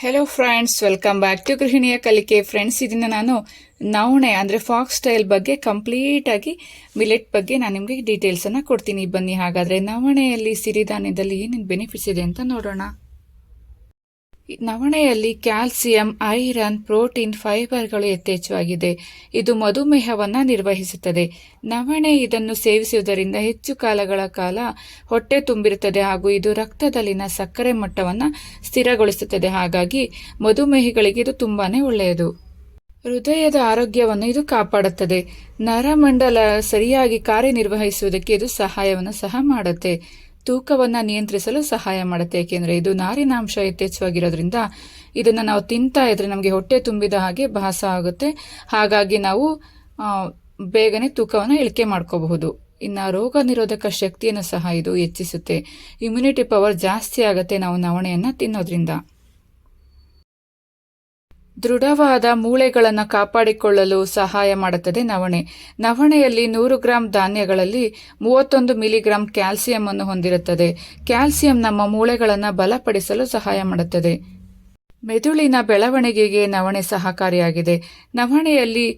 Hello friends, welcome back to ಗೃಹಿಣಿಯ ಕಲಿಕೆ. Friends, ಇದನ್ನ ನಾನು ನವಣೆ ಅಂದರೆ ಫಾಕ್ಸ್ ಸ್ಟೈಲ್ ಬಗ್ಗೆ ಕಂಪ್ಲೀಟ್ ಆಗಿ ಮಿಲೆಟ್ ಬಗ್ಗೆ ನಾನು ನಿಮಗೆ ಡೀಟೇಲ್ಸ್ ಅನ್ನ ಕೊಡ್ತೀನಿ. ಬನ್ನಿ ಹಾಗಾದ್ರೆ ನವಣೆಯಲ್ಲಿ ಸಿರಿಧಾನ್ಯದಲ್ಲಿ ಏನೇನು ಬೆನಿಫಿಟ್ಸ್ ಇದೆ ಅಂತ ನೋಡೋಣ. ನವಣೆಯಲ್ಲಿ ಕ್ಯಾಲ್ಸಿಯಂ, ಐರನ್, ಪ್ರೋಟೀನ್, ಫೈಬರ್ಗಳು ಯಥೇಚ್ಛವಾಗಿದೆ. ಇದು ಮಧುಮೇಹವನ್ನು ನಿರ್ವಹಿಸುತ್ತದೆ. ನವಣೆ ಇದನ್ನು ಸೇವಿಸುವುದರಿಂದ ಹೆಚ್ಚು ಕಾಲಗಳ ಕಾಲ ಹೊಟ್ಟೆ ತುಂಬಿರುತ್ತದೆ ಹಾಗೂ ಇದು ರಕ್ತದಲ್ಲಿನ ಸಕ್ಕರೆ ಮಟ್ಟವನ್ನು ಸ್ಥಿರಗೊಳಿಸುತ್ತದೆ. ಹಾಗಾಗಿ ಮಧುಮೇಹಿಗಳಿಗೆ ಇದು ತುಂಬಾನೇ ಒಳ್ಳೆಯದು. ಹೃದಯದ ಆರೋಗ್ಯವನ್ನು ಇದು ಕಾಪಾಡುತ್ತದೆ. ನರಮಂಡಲ ಸರಿಯಾಗಿ ಕಾರ್ಯನಿರ್ವಹಿಸುವುದಕ್ಕೆ ಇದು ಸಹಾಯವನ್ನು ಸಹ ಮಾಡುತ್ತೆ. ತೂಕವನ್ನು ನಿಯಂತ್ರಿಸಲು ಸಹಾಯ ಮಾಡುತ್ತೆ, ಏಕೆಂದರೆ ಇದು ನಾರಿನಾಂಶ ಯಥೇಚ್ಛವಾಗಿರೋದ್ರಿಂದ ಇದನ್ನು ನಾವು ತಿಂತಾ ಇದ್ರೆ ನಮಗೆ ಹೊಟ್ಟೆ ತುಂಬಿದ ಹಾಗೆ ಭಾಸ ಆಗುತ್ತೆ. ಹಾಗಾಗಿ ನಾವು ಬೇಗನೆ ತೂಕವನ್ನು ಇಳಿಕೆ ಮಾಡ್ಕೋಬಹುದು. ಇನ್ನು ರೋಗ ನಿರೋಧಕ ಶಕ್ತಿಯನ್ನು ಸಹ ಇದು ಹೆಚ್ಚಿಸುತ್ತೆ. ಇಮ್ಯುನಿಟಿ ಪವರ್ ಜಾಸ್ತಿ ಆಗುತ್ತೆ ನಾವು ನವಣೆಯನ್ನು ತಿನ್ನೋದ್ರಿಂದ. ದೃಢವಾದ ಮೂಳೆಗಳನ್ನು ಕಾಪಾಡಿಕೊಳ್ಳಲು ಸಹಾಯ ಮಾಡುತ್ತದೆ ನವಣೆ. ನವಣೆಯಲ್ಲಿ 100 ಗ್ರಾಂ ಧಾನ್ಯಗಳಲ್ಲಿ 31 ಮಿಲಿಗ್ರಾಂ ಕ್ಯಾಲ್ಸಿಯಂ ಅನ್ನು ಹೊಂದಿರುತ್ತದೆ. ಕ್ಯಾಲ್ಸಿಯಂ ನಮ್ಮ ಮೂಳೆಗಳನ್ನು ಬಲಪಡಿಸಲು ಸಹಾಯ ಮಾಡುತ್ತದೆ. ಮೆದುಳಿನ ಬೆಳವಣಿಗೆಗೆ ನವಣೆ ಸಹಕಾರಿಯಾಗಿದೆ. ನವಣೆಯಲ್ಲಿ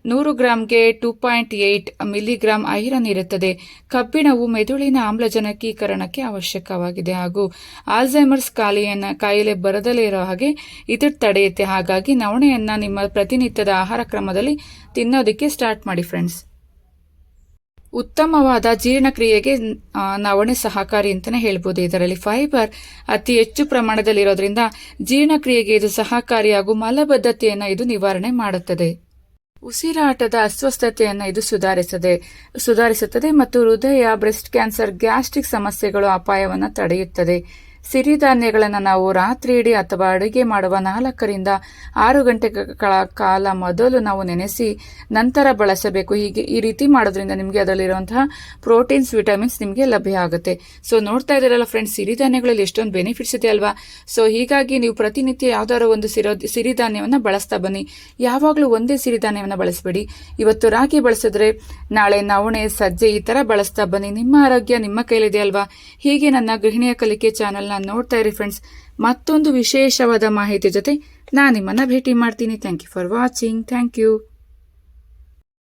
100 ಗ್ರಾಂಗೆ 2.8 ಮಿಲಿಗ್ರಾಂ ಐರನ್ ಇರುತ್ತದೆ. ಕಬ್ಬಿಣವು ಮೆದುಳಿನ ಆಮ್ಲಜನಕೀಕರಣಕ್ಕೆ ಅವಶ್ಯಕವಾಗಿದೆ ಹಾಗೂ ಆಲ್ಝೈಮರ್ಸ್ ಕಾಯಿಲೆ ಬರದಲೇ ಇರೋ ಹಾಗೆ ಇದು ತಡೆಯುತ್ತೆ. ಹಾಗಾಗಿ ನವಣೆಯನ್ನ ನಿಮ್ಮ ಪ್ರತಿನಿತ್ಯದ ಆಹಾರ ಕ್ರಮದಲ್ಲಿ ತಿನ್ನೋದಕ್ಕೆ ಸ್ಟಾರ್ಟ್ ಮಾಡಿ ಫ್ರೆಂಡ್ಸ್. ಉತ್ತಮವಾದ ಜೀರ್ಣಕ್ರಿಯೆಗೆ ನವಣೆ ಸಹಕಾರಿ ಅಂತಲೇ ಹೇಳ್ಬೋದು. ಇದರಲ್ಲಿ ಫೈಬರ್ ಅತಿ ಹೆಚ್ಚು ಪ್ರಮಾಣದಲ್ಲಿರೋದ್ರಿಂದ ಜೀರ್ಣಕ್ರಿಯೆಗೆ ಇದು ಸಹಕಾರಿ ಹಾಗೂ ಮಲಬದ್ಧತೆಯನ್ನು ಇದು ನಿವಾರಣೆ ಮಾಡುತ್ತದೆ. ಉಸಿರಾಟದ ಅಸ್ವಸ್ಥತೆಯನ್ನು ಇದು ಸುಧಾರಿಸುತ್ತದೆ ಮತ್ತು ಹೃದಯ, ಬ್ರೆಸ್ಟ್ ಕ್ಯಾನ್ಸರ್, ಗ್ಯಾಸ್ಟ್ರಿಕ್ ಸಮಸ್ಯೆಗಳು ಅಪಾಯವನ್ನು ತಡೆಯುತ್ತದೆ. ಸಿರಿಧಾನ್ಯಗಳನ್ನು ನಾವು ರಾತ್ರಿ ಇಡೀ ಅಥವಾ ಅಡುಗೆ ಮಾಡುವ 4ರಿಂದ 6 ಗಂಟೆಗಳ ಕಾಲ ಮೊದಲು ನಾವು ನೆನೆಸಿ ನಂತರ ಬಳಸಬೇಕು. ಈ ರೀತಿ ಮಾಡೋದ್ರಿಂದ ನಿಮಗೆ ಅದರಲ್ಲಿರುವಂತಹ ಪ್ರೋಟೀನ್ಸ್, ವಿಟಮಿನ್ಸ್ ನಿಮಗೆ ಲಭ್ಯ ಆಗುತ್ತೆ. ಸೊ ನೋಡ್ತಾ ಇದ್ದೀರಲ್ಲ ಫ್ರೆಂಡ್ಸ್, ಸಿರಿಧಾನ್ಯಗಳಲ್ಲಿ ಎಷ್ಟೊಂದು ಬೆನಿಫಿಟ್ಸ್ ಇದೆ ಅಲ್ವಾ. ಸೊ ಹೀಗಾಗಿ ನೀವು ಪ್ರತಿನಿತ್ಯ ಯಾವ್ದಾದ್ರು ಒಂದು ಸಿರಿಧಾನ್ಯವನ್ನು ಬಳಸ್ತಾ ಬನ್ನಿ. ಯಾವಾಗಲೂ ಒಂದೇ ಸಿರಿಧಾನ್ಯವನ್ನು ಬಳಸಬೇಡಿ. ಇವತ್ತು ರಾಗಿ ಬಳಸಿದ್ರೆ ನಾಳೆ ನವಣೆ, ಸಜ್ಜೆ ಈ ತರ ಬಳಸ್ತಾ ಬನ್ನಿ. ನಿಮ್ಮ ಆರೋಗ್ಯ ನಿಮ್ಮ ಕೈಲಿದೆ ಅಲ್ವಾ. ಹೀಗೆ ನನ್ನ ಗೃಹಿಣಿಯ ಕಲಿಕೆ ಚಾನೆಲ್ ನೋಡ್ತಾ ಇರಿ ಫ್ರೆಂಡ್ಸ್. ಮತ್ತೊಂದು ವಿಶೇಷವಾದ ಮಾಹಿತಿ ಜೊತೆ ನಾನು ನಿಮ್ಮನ್ನ ಭೇಟಿ ಮಾಡ್ತೀನಿ. Thank you for watching. Thank you.